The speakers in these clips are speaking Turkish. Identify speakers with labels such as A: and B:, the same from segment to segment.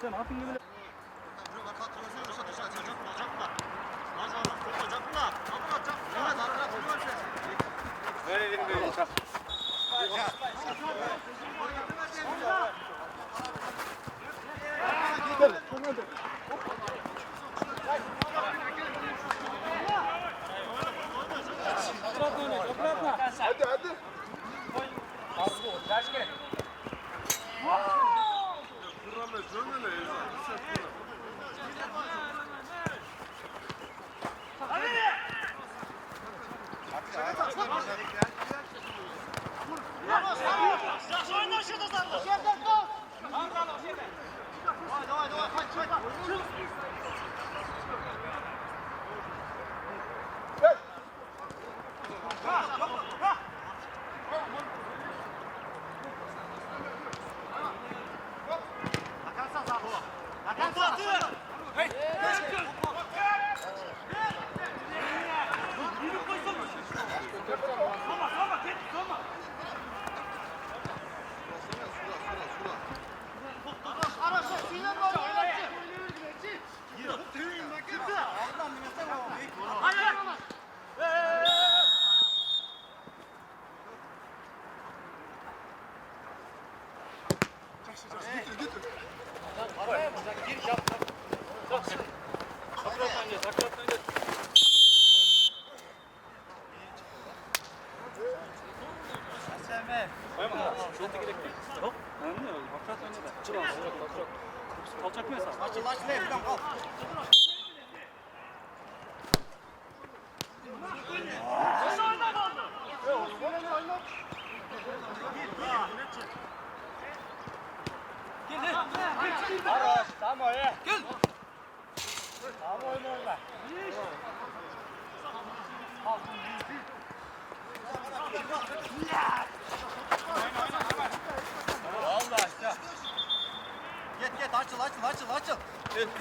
A: Sen atın gibi.
B: Hadi hadi.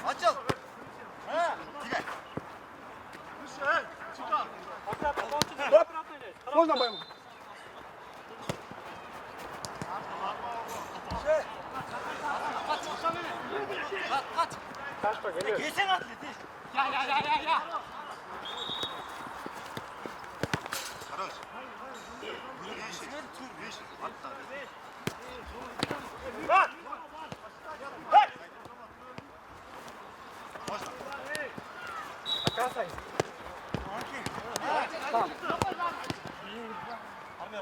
C: Açıl. Ha, gel.
B: Можно пойму?
C: Geçen at. Ya. Хорош. Tur yeşil. Hatta. Bak. Hey. Можно.
B: Касай.
C: Tamam.
B: Армия.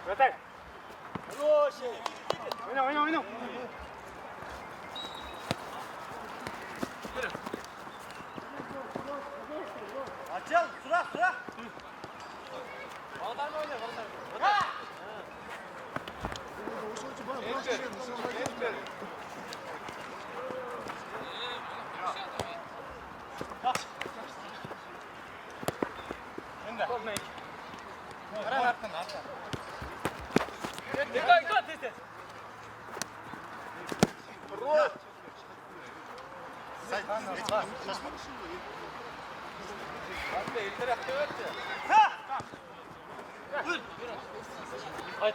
B: Вратарь. Ойна.
C: Açıl, sıra. Oradan oyna. Ha!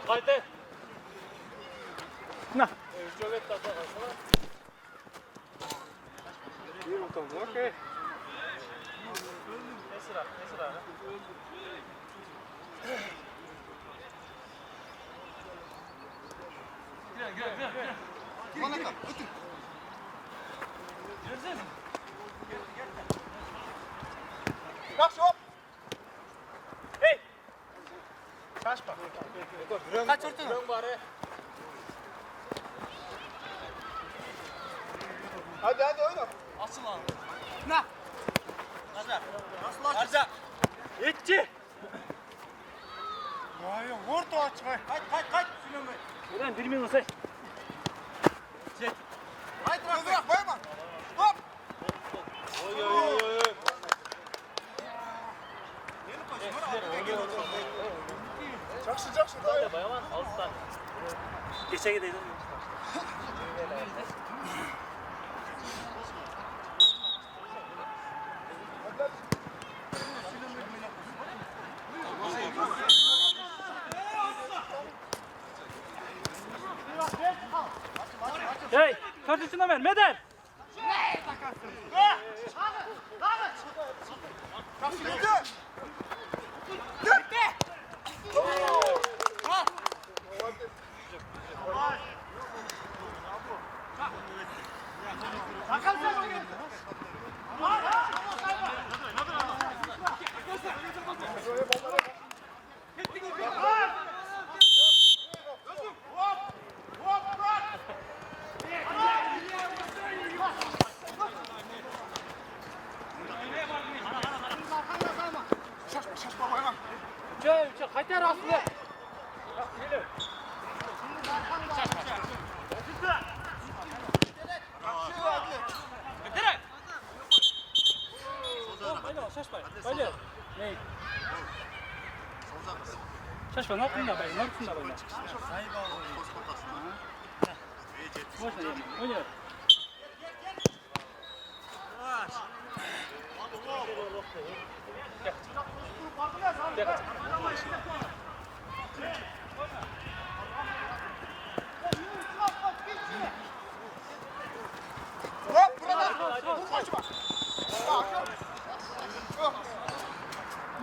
A: Haydi. Na.
B: İyi bakalım. Okey.
A: Ne sıra?
C: Bana kal. Otur.
B: Bak şop.
A: Hey!
B: Kaçma.
C: Kaç ortana?
B: Hadi oyna.
C: Asıl abi. Ne? Nazar. Nasıl aç? Arca.
A: Yetti!
B: Vay vurdu aç.
C: Kaç. Süleyman Bey.
A: Ulan 1 milyon say.
C: Haydi Rafi.
B: Bırak bayma. Hop.
C: Yeni koşun.
B: Çakşı dayı.
A: Bayaman alttan. Geçe gidelim. Hey, karşısına ver, Meder.
B: Şaşma bayma.
A: Kaytar aslında. Haydi. Ne? Şaşma, ne yaptın da bayım? Ne yaptın da bayım? Boş ver, oyna.
B: Hop buradan. Vur kaçma.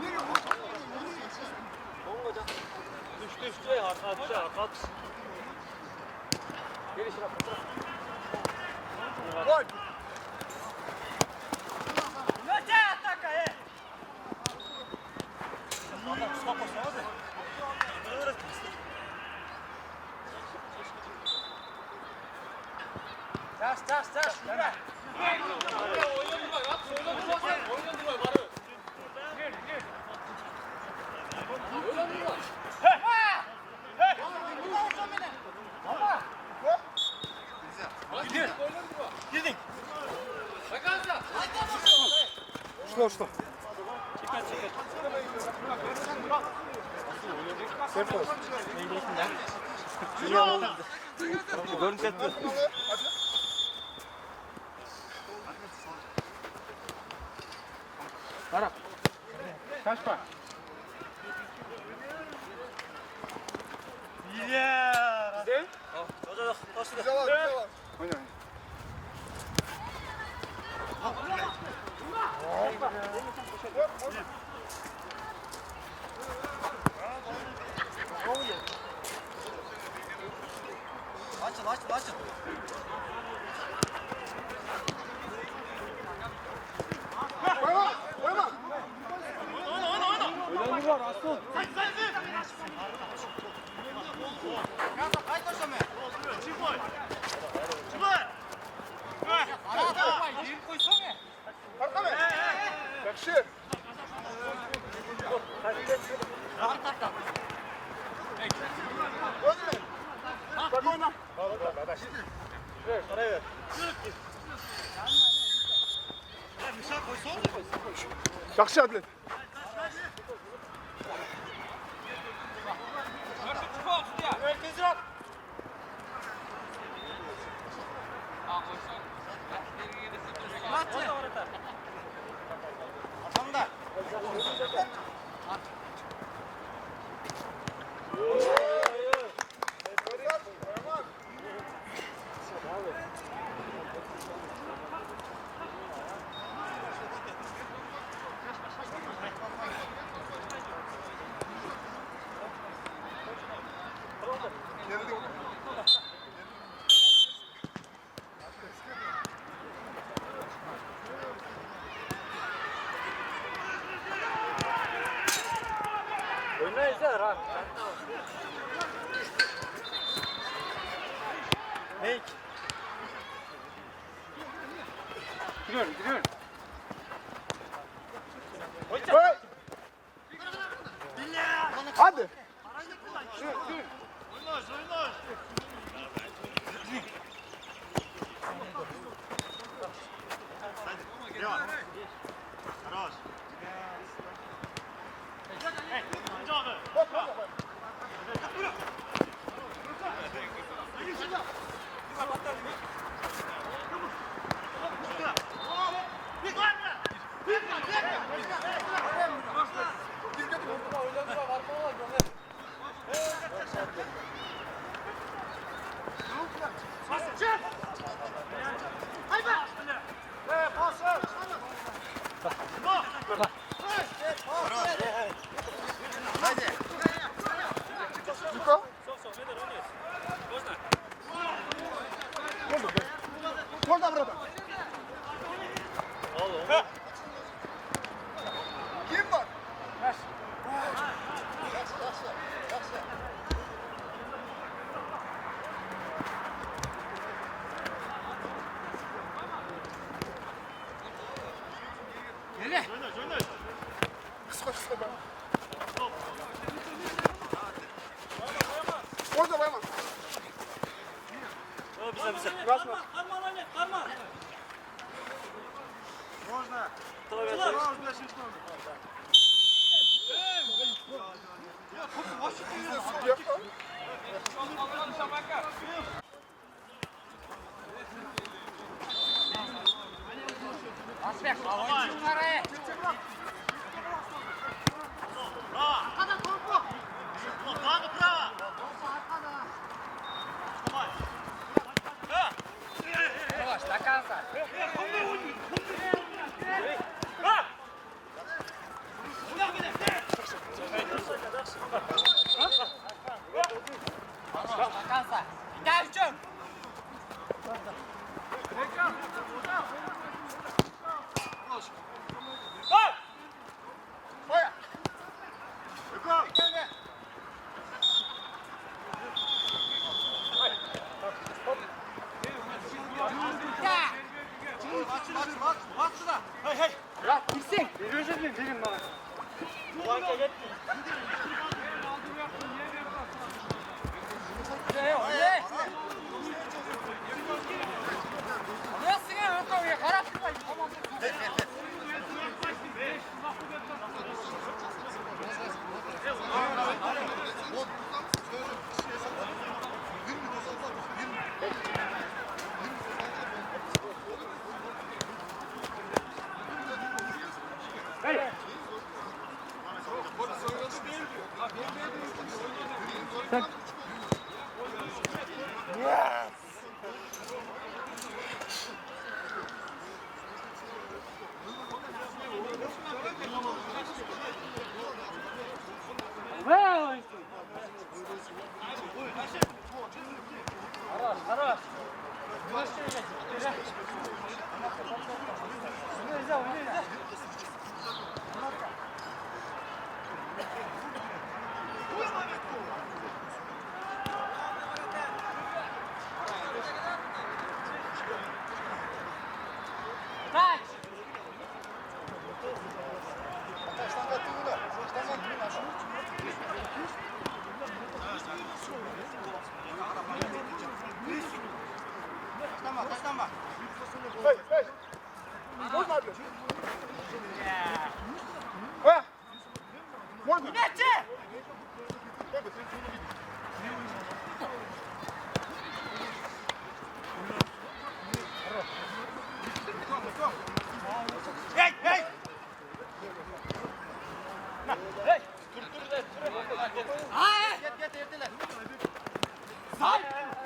B: Niye vur?
A: Düştü. Arka. Gelişine
B: Gol.
C: Taş. Yürü.
B: Şuna.
A: Çeker.
B: Sert ol.
A: Görünce etti. Ara. Kaçma.
C: Yeah.
B: Güzel. Güzel var. Oyna.
C: Açıl.
B: Bayma.
A: Öyle var asıl.
C: Kaç koşun be.
B: Arka mı? Yakşı. Gözüme. Bak oyna.
A: Parayı ver.
B: Yakşı Adlet.
C: Arkamda.
B: Yenildik.
A: Oynayız ya rahat. Hey. Giriyorum, giriyorum.
B: Hey! Hadi. Yuko. Można brata. Kim var? Kısa kısa ben. Orada bayman.
A: Bize.
B: Basma. Oya. Yuko.
A: Ya gitsin. Veriyorsun mu? Verin bana. Bu arka git. Hey, hey. Можно отбить? Можно?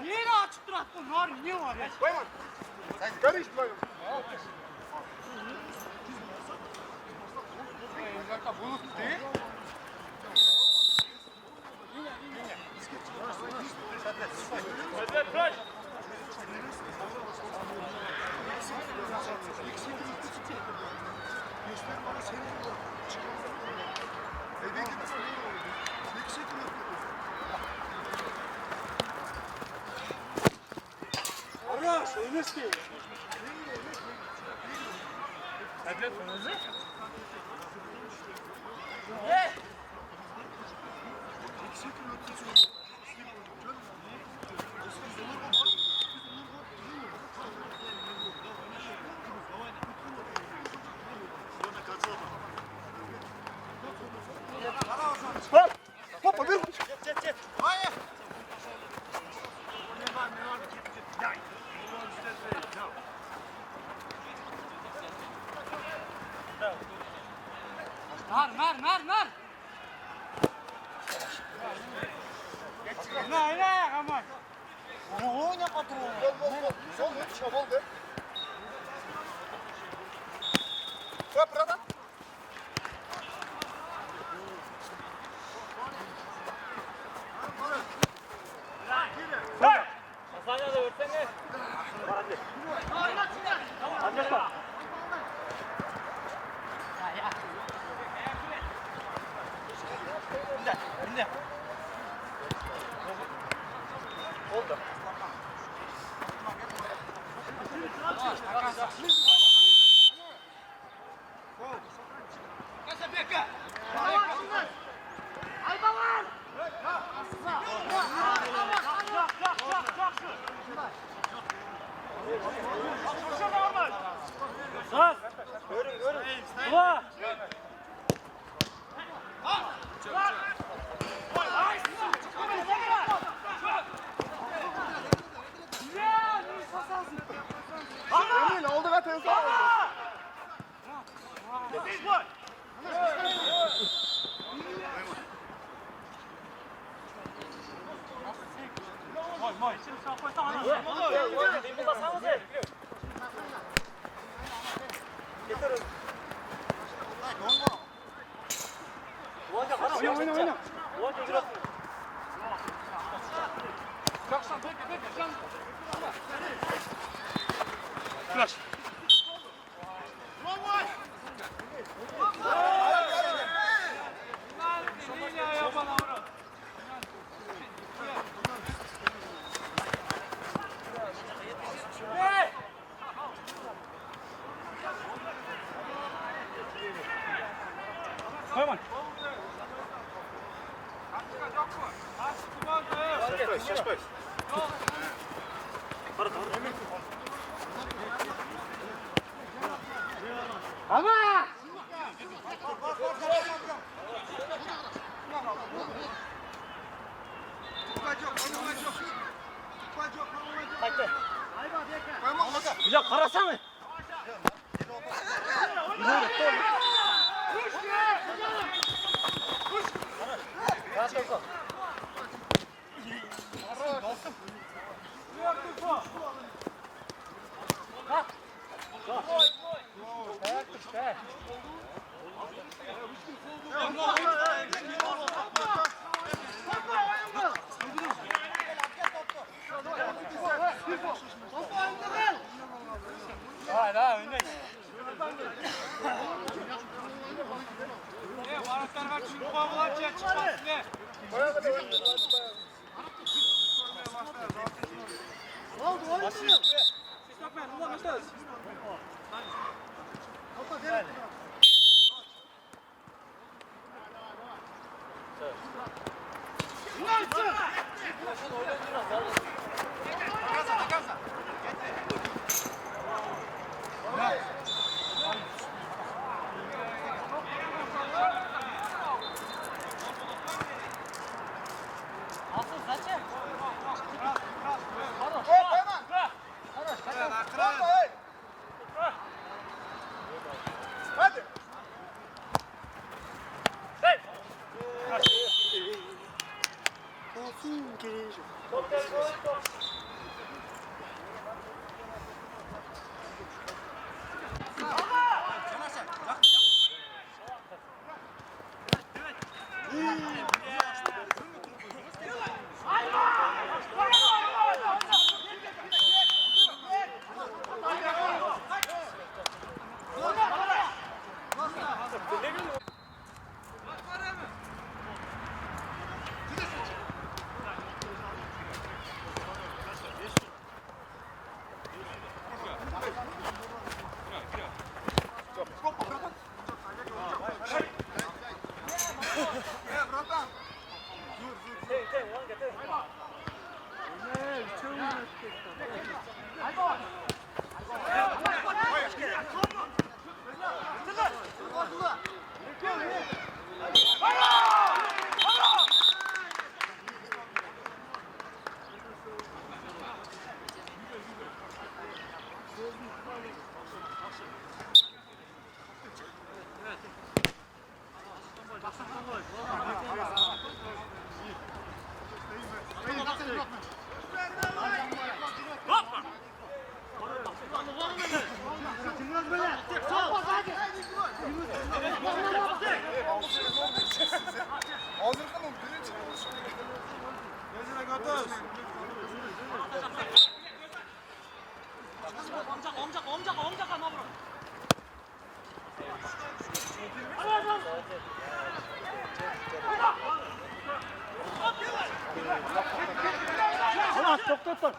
C: Yine açık dur attın. Niye var ya?
B: Bayman. Karış bayman. Bulut değil.
A: Şeyiniz ki.
B: Hop! Hoppa bir.
C: Mar.
A: Ne, aman.
B: Gol. Sol bir şabol de. Hop Radan.
A: Hasan'a da versene. Hadi. Hadi bak. Oldu. Sağ. Görün. Dua.
B: Emin oldu ve tezgah oldu.
A: Oyna. Flash. Koyman.
B: Şaşpay.
A: Ama! Ya karasana. Hala önde. Varaklar bak şimdi kovalar çıkmaz ne?
B: Oldu oyun.
A: çok tutun.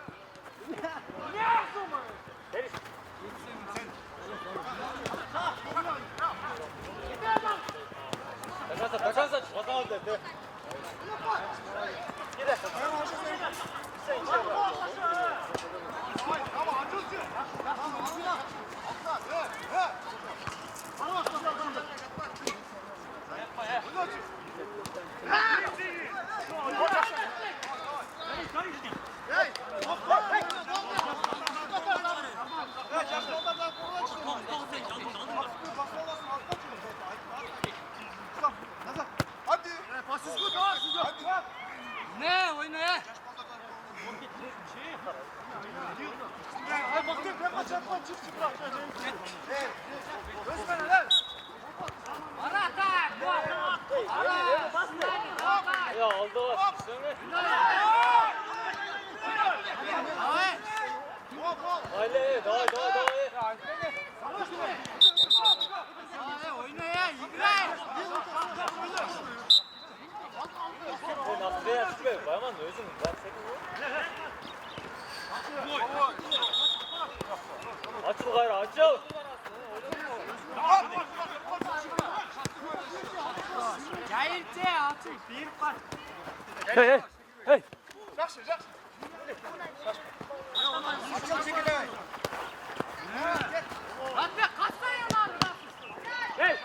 C: Takansa çıkamaz dedi. Gide.
B: Hadi. Pasız gut. Hadi.
C: Ne oyna ya? Ya oldu var. Haydi, daha.
B: Oyna ya. Yıkıray.
C: Nasıl ya çıkıyor? Bayman özüm. Ben açıl gayrı açıl.
A: Gayet atın. Bir pas.
C: Hey.
B: Жақсы. Açıl çekilin.
A: Hey.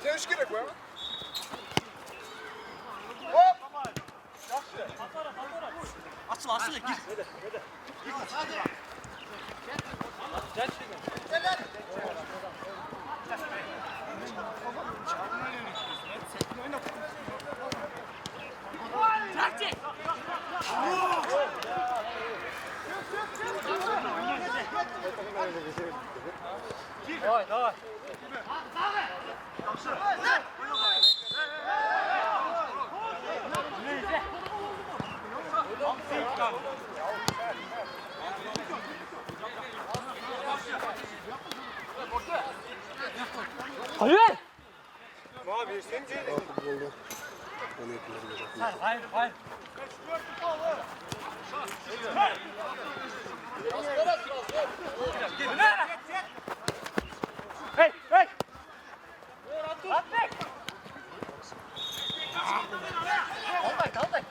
B: Sen iş gerek var mı? Hop.
C: Açıl gir. Давай.
A: Hayır.
B: Abi sen değil.
A: Hayır. Hey. Kaldır.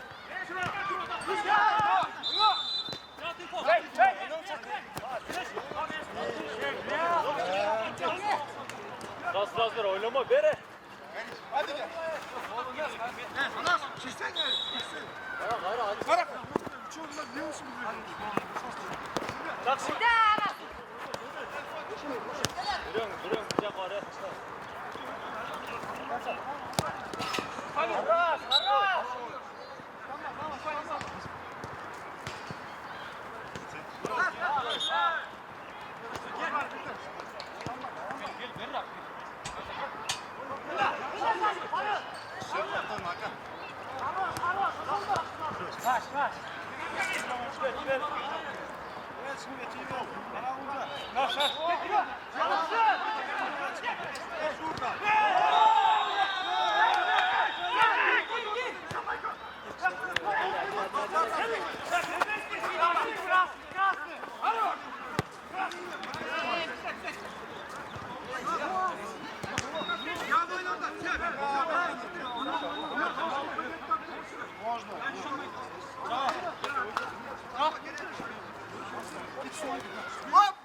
C: Kas ver oynama bere.
B: Hadi gel. Çizsene.
C: Hayır.
B: Çoğunlar ne olsun
C: Taksi. Duruyorum. Sıcak var ya.
A: Arras. Baş.
B: Hop.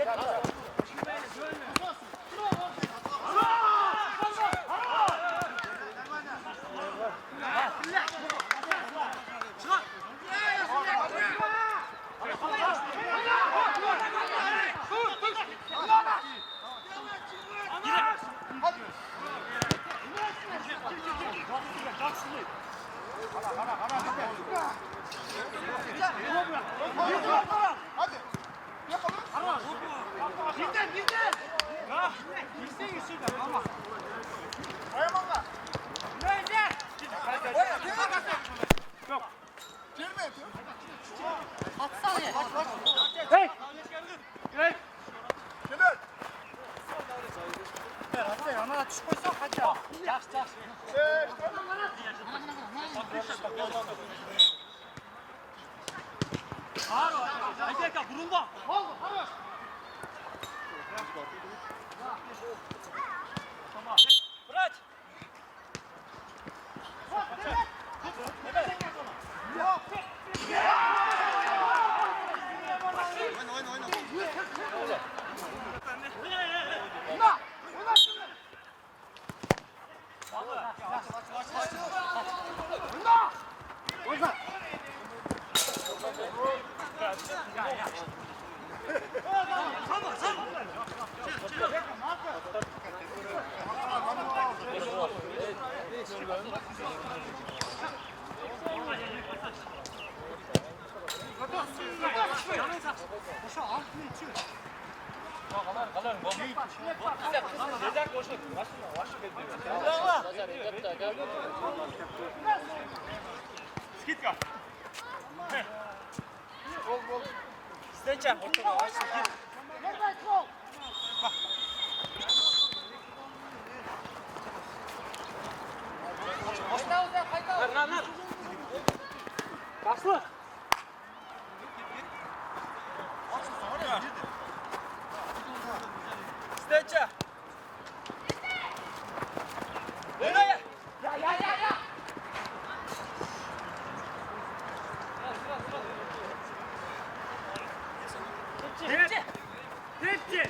B: Hadi. Ayağımla. Girme.
A: Hey! Hey!
B: Kenar.
A: Skitka!
C: Zdjęcia.
A: Başla!
C: Zdjęcia. Öyle.
A: Hepsi! Hepsi!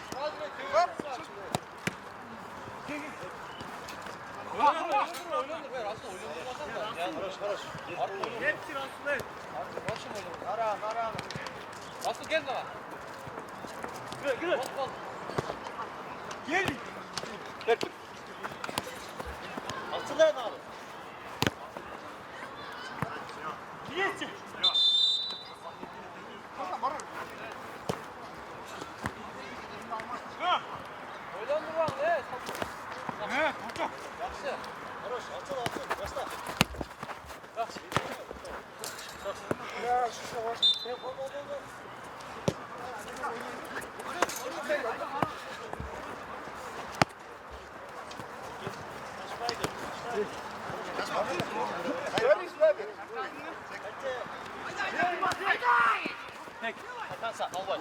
A: Hepsi Aslı!
C: Aslı gel bana.
A: Gel! Gel!
C: Aslılar ne abi?
A: Hepsi!
C: Oylandır bak ne?
A: Ne? Koçum!
C: Yaxşı. Хорош, açıl açıl. Başla. Yaxşı.
B: Ya şu yavaş. Hayır işte.
C: Hakansa, al bak.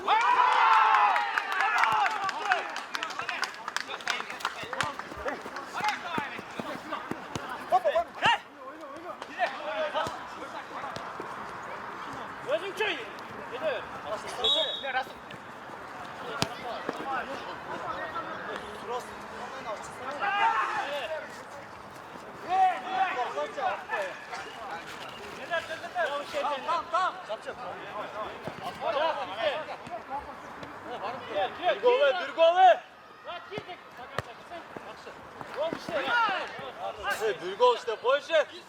A: Gözün köyü! Gidiyor! Ne rasıl?
C: Tamam. Durgol işte Poyşe. Gir.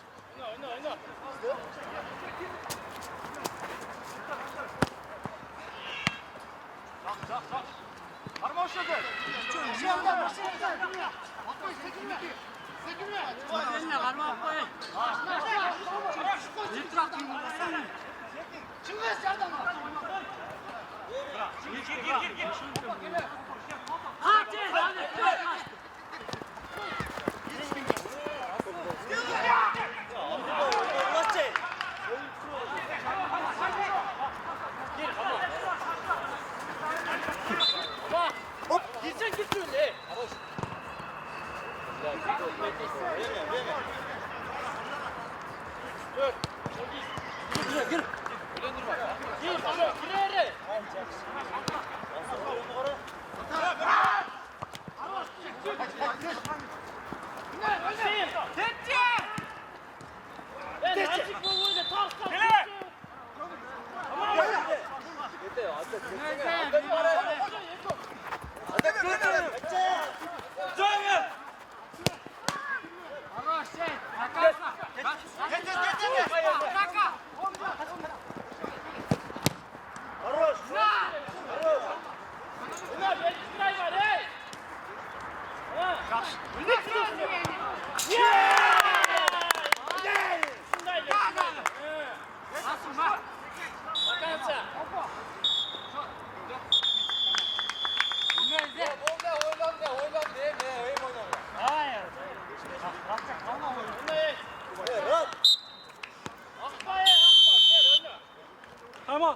A: Tamam.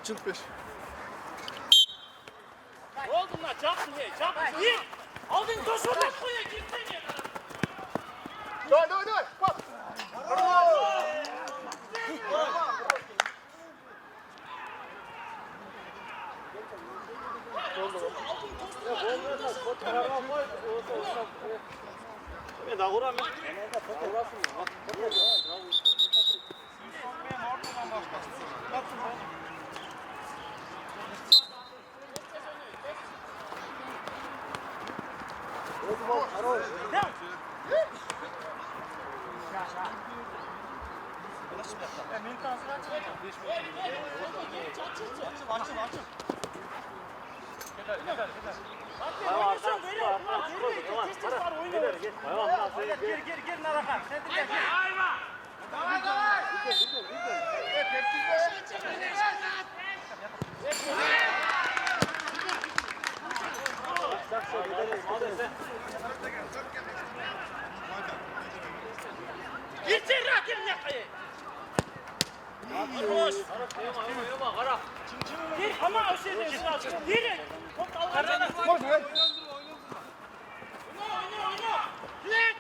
B: Çık beş.
C: Oldun lan, çapsın ye, çapsın ye. Aldın toşu da koya gittin ya.
B: Давай. Пап.
C: Gitsin rakibine kayı. Koş. Gir ama o şeyden sıra. Gir. Top dalgadan. Oyna. Git.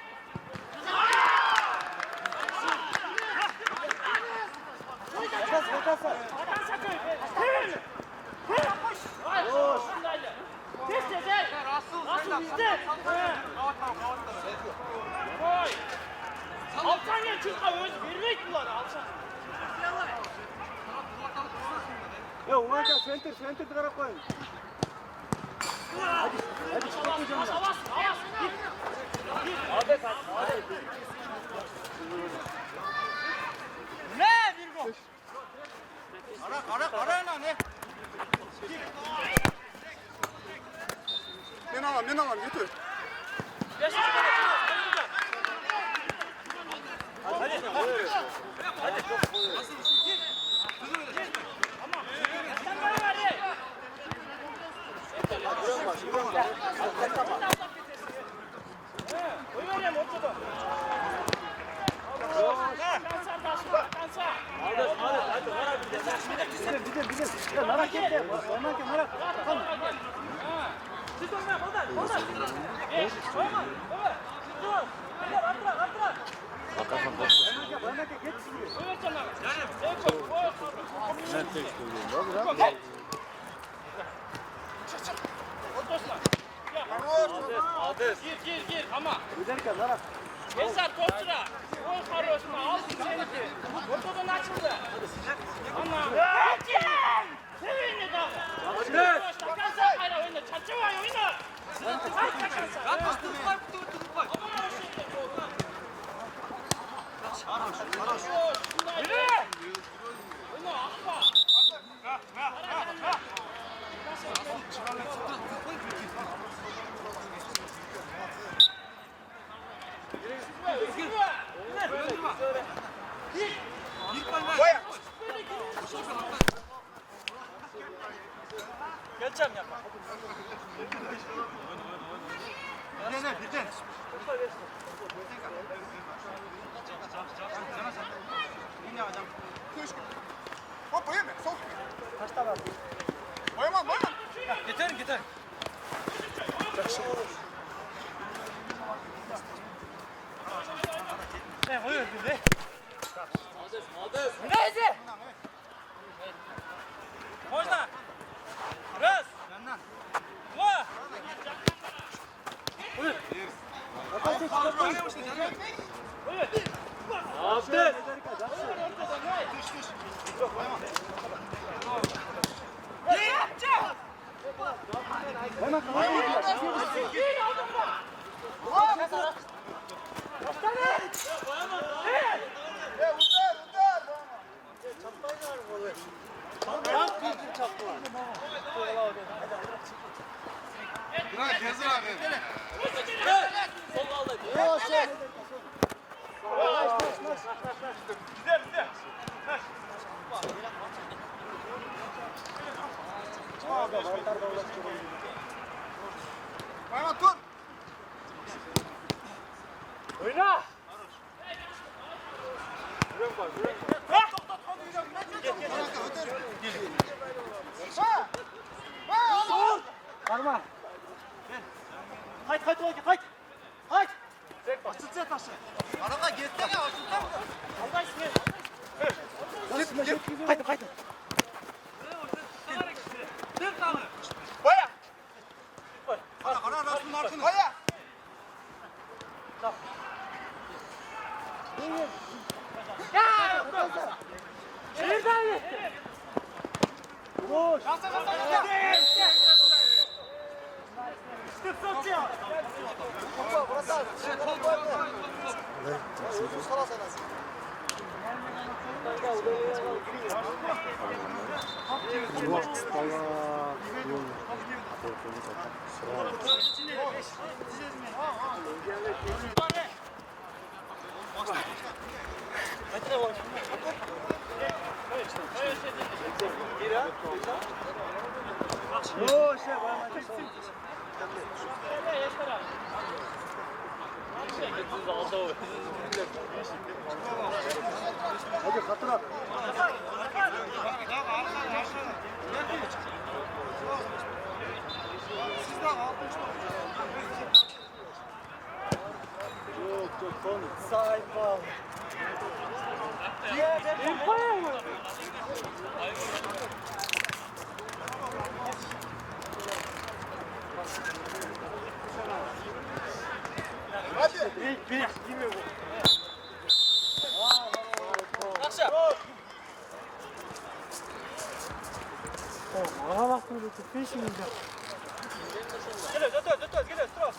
C: Vatansa köy. Gir. Koş. Koş. Tez tez. Nasıl bizde? Koy. Alsan ya çıkma öz vermek bunları alsan.
A: Ya umarca center taraf koyun. Hadi
C: Bas.
A: Hadi.
C: Ne bir gol? Ara ne?
B: Ben alam götür.
C: Gir ama.
A: Giderken Lara.
C: Eser topçura. Gol karıyorsun. Al seninki. Ortadan açıldı. Ama. Sevinli daha.
A: Hadi.
C: Takansa hayra oyna. Çatı var oyna. Hay takansa. Yürü. Oyna akba. Geleceğim yapma.
B: Birden. Koş. Hop yeme. Sok.
A: Kaç tane var? Getir. Sen koyuyorsun de.
C: Neyse.
A: Можно. Раз. Два. Aferin.
B: Bırak yazın abi.
A: Gider.
B: Bayman dur.
A: Oyna. Karma. Hayt. Açılsın taşı.
B: Araba gitsene aslında.
A: Allah ismi. Haydi. Dur kalın. Boya.
B: Ana Rasul'un arkını. Haya.
A: Şehirden. Boş. Hadi hatıra. Çok son. Sahip ol.
B: Hadi.
A: Bir. Yemiyor bu. Ona baktım da tüfeği şimdi. Gel, stres.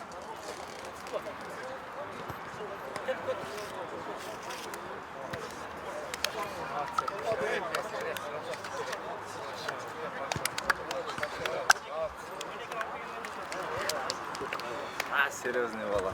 D: Серьезный вала.